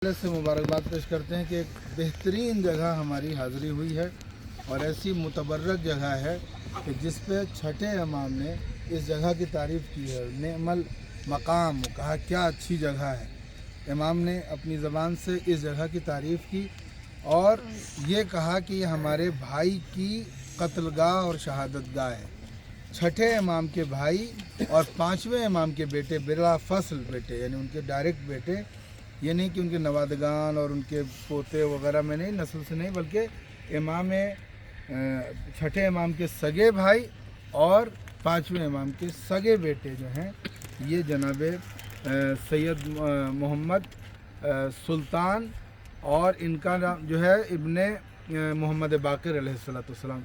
से मुबारकबाद पेश करते हैं कि एक बेहतरीन जगह हमारी हाज़िरी हुई है और ऐसी मुतबर्रक जगह है कि जिस पे छठे इमाम ने इस जगह की तारीफ़ की है। नेमल मकाम, कहा क्या अच्छी जगह है। इमाम ने अपनी ज़बान से इस जगह की तारीफ़ की और ये कहा कि ये हमारे भाई की कत्लगाह और शहादतगाह है। छठे इमाम के भाई और पाँचवें इमाम के बेटे बिला फसल बेटे, यानी उनके डायरेक्ट बेटे, ये नहीं कि उनके नवादगान और उनके पोते वगैरह में नहीं, नस्ल से नहीं, बल्कि इमाम छठे इमाम के सगे भाई और पाँचवें इमाम के सगे बेटे जो हैं, ये जनाब सैयद मोहम्मद सुल्तान और इनका नाम जो है इब्ने मोहम्मद बाक़िर अलैहिस्सलाम।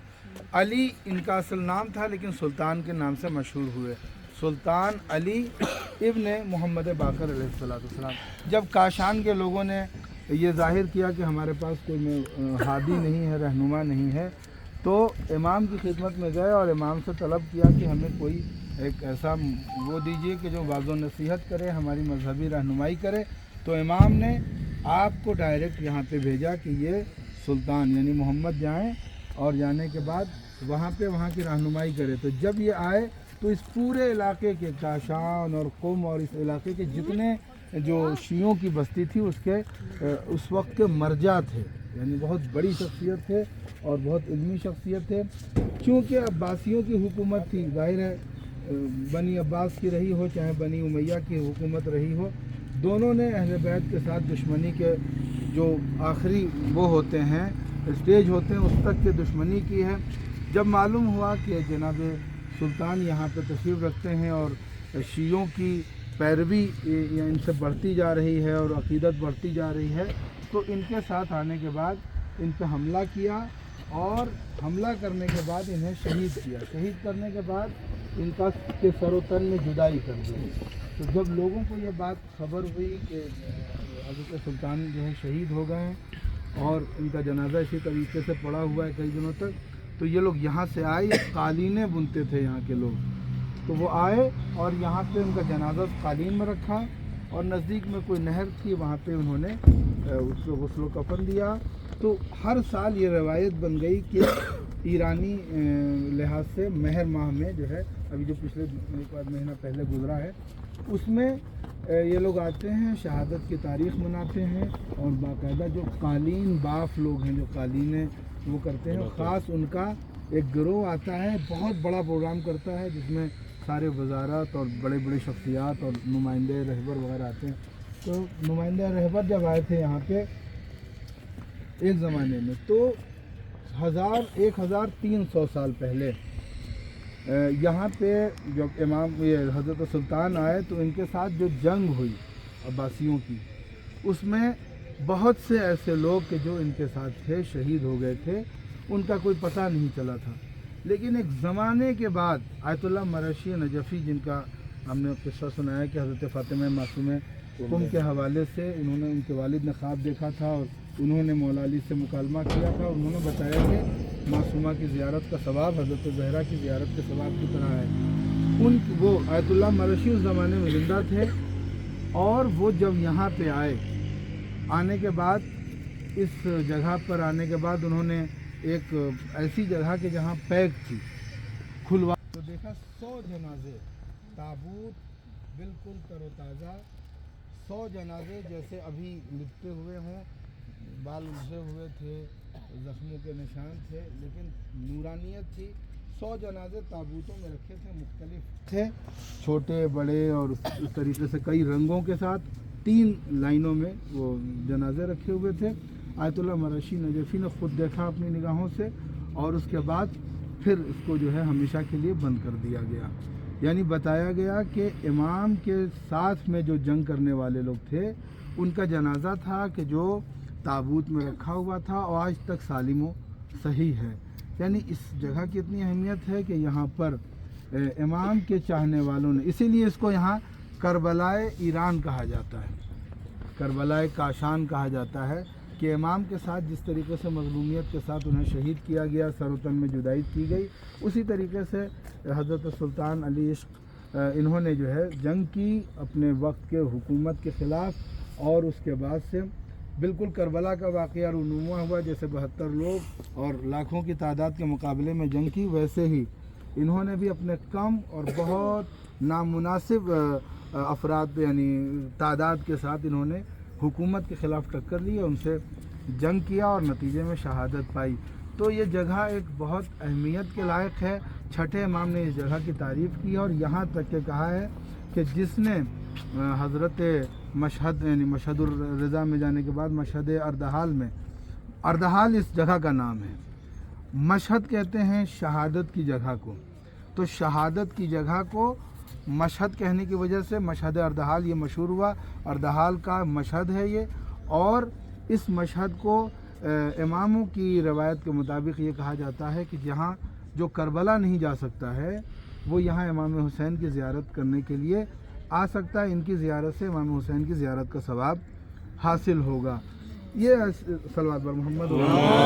अली इनका असल नाम था, लेकिन सुल्तान के नाम से मशहूर हुए। सुल्तान अली इब्ने मोहम्मद बाक़िर अलैहिस्सलाम। जब काशान के लोगों ने ये ज़ाहिर किया कि हमारे पास कोई हादी नहीं है, रहनुमा नहीं है, तो इमाम की खिदमत में गए और इमाम से तलब किया कि हमें कोई एक ऐसा वो दीजिए कि जो वाज़ो नसीहत करे, हमारी मजहबी रहनुमाई करे। तो इमाम ने आपको डायरेक्ट यहाँ पे भेजा कि ये सुल्तान यानी मोहम्मद जाएँ और जाने के बाद वहाँ की रहनुमाई करे। तो जब ये आए तो इस पूरे इलाके के काशान और कुम और इस इलाके के जितने जो शियों की बस्ती थी उसके उस वक्त के मरजा थे, यानी बहुत बड़ी शख्सियत थे और बहुत इल्मी शख्सियत थे। क्योंकि अब्बासियों की हुकूमत थी, जाहिर है बनी अब्बास की रही हो चाहे बनी उमैया की हुकूमत रही हो, दोनों ने अहले बैत के साथ दुश्मनी के जो आखिरी वो होते हैं स्टेज होते हैं उस तक के दुश्मनी की है। जब मालूम हुआ कि जनाब सुल्तान यहाँ पे तशरीफ़ रखते हैं और शियों की पैरवी इनसे बढ़ती जा रही है और अक़ीदत बढ़ती जा रही है, तो इनके साथ आने के बाद इन पे हमला किया और हमला करने के बाद इन्हें शहीद किया। शहीद करने के बाद इनका के सरो तन में जुदाई कर दी। तो जब लोगों को ये बात खबर हुई कि हज़रत सुल्तान जो है शहीद हो गए हैं और इनका जनाजा इसी तरीके से पड़ा हुआ है कई दिनों तक, तो ये लोग यहाँ से आए, कालीनें बुनते थे यहाँ के लोग, तो वो आए और यहाँ पे उनका जनाजा कालीन में रखा और नज़दीक में कोई नहर थी, वहाँ पे उन्होंने उसको गुस्ल कफन दिया। तो हर साल ये रवायत बन गई कि ईरानी लिहाज से महर माह में जो है, अभी जो पिछले महीना पहले गुजरा है, उसमें ये लोग आते हैं, शहादत की तारीख़ मनाते हैं और बाकायदा जो कालीन बाफ लोग हैं जो कालीनें वो करते हैं, ख़ास उनका एक गिरोह आता है, बहुत बड़ा प्रोग्राम करता है जिसमें सारे वज़ारत और बड़े बड़े शख्सियात और नुमाइंदे रहबर वगैरह आते हैं। तो नुमाइंदे रहबर जब आए थे यहाँ पे एक ज़माने में, तो 1300 साल पहले यहाँ पे जब इमाम ये हज़रत सुल्तान आए तो इनके साथ जो जंग हुई अब्बासियों की, उसमें बहुत से ऐसे लोग के जो इनके साथ थे शहीद हो गए थे, उनका कोई पता नहीं चला था। लेकिन एक ज़माने के बाद आयतुल्लाह मरशी नजफ़ी, जिनका हमने किस्सा सुनाया कि हज़रत फ़ातिमा मासूम कुम के हवाले से उन्होंने उनके वालिद ने ख्वाब देखा था और उन्होंने मौला अली से मुकालमा किया था। उन्होंने बताया कि मासूमा की ज़ियारत का सवाब हज़रत ज़हरा की ज़ियारत के सवाब की तरह है। वो आयतुल्लाह मरशी उस ज़माने में ज़िंदा थे और वो जब यहाँ पे आने के बाद इस जगह पर आने के बाद उन्होंने एक ऐसी जगह के जहाँ पैक थी खुलवा, तो देखा 100 जनाजे, ताबूत बिल्कुल तरोताज़ा, 100 जनाजे जैसे अभी लिपटे हुए हों, बाल उलझे हुए थे, ज़ख्मों के निशान थे, लेकिन नूरानियत थी। 100 जनाजे ताबूतों में रखे थे, मुख्तलिफ थे, छोटे बड़े और उस तरीके से कई रंगों के साथ 3 लाइनों में वो जनाजे रखे हुए थे। आयतुल्लाह मरशी नजफ़ी ने ख़ुद देखा अपनी निगाहों से और उसके बाद फिर इसको जो है हमेशा के लिए बंद कर दिया गया। यानी बताया गया कि इमाम के साथ में जो जंग करने वाले लोग थे उनका जनाजा था कि जो ताबूत में रखा हुआ था और आज तक सालिम व सही है। यानी इस जगह की इतनी अहमियत है कि यहाँ पर इमाम के चाहने वालों ने, इसीलिए इसको यहाँ करबलाए ईरान कहा जाता है, करबलाए काशान कहा जाता है, कि इमाम के साथ जिस तरीके से मज़लूमियत के साथ उन्हें शहीद किया गया, सरोतन में जुदाई की गई, उसी तरीके से हज़रत सुल्तान अली इश्क़ इन्होंने जो है जंग की अपने वक्त के हुकूमत के ख़िलाफ़ और उसके बाद से बिल्कुल करबला का वाक़या रूनुमा हुआ, जैसे 72 लोग और लाखों की तादाद के मुकाबले में जंग की, वैसे ही इन्होंने भी अपने कम और बहुत नामुनासिब अफराद पे यानी तादाद के साथ इन्होंने हुकूमत के ख़िलाफ़ टक्कर ली, उनसे जंग किया और नतीजे में शहादत पाई। तो ये जगह एक बहुत अहमियत के लायक है। छठे इमाम ने इस जगह की तारीफ़ की और यहाँ तक के कहा है कि जिसने हज़रत मशहद यानी मशहदुर रज़ा में जाने के बाद मशहद अर्दहाल में, अर्दहाल इस जगह का नाम है, मशहद कहते हैं शहादत की जगह को, तो शहादत की जगह को मशहद कहने की वजह से मशहद अर्दहाल ये मशहूर हुआ। अर्दहाल का मशहद है ये, और इस मशहद को इमामों की रवायत के मुताबिक ये कहा जाता है कि जहाँ जो करबला नहीं जा सकता है वो यहाँ इमाम हुसैन की ज़ियारत करने के लिए आ सकता है। इनकी ज़ियारत से इमाम हुसैन की ज़ियारत का सवाब हासिल होगा। ये सल्लल्लाहु अलैहि मोहम्मद।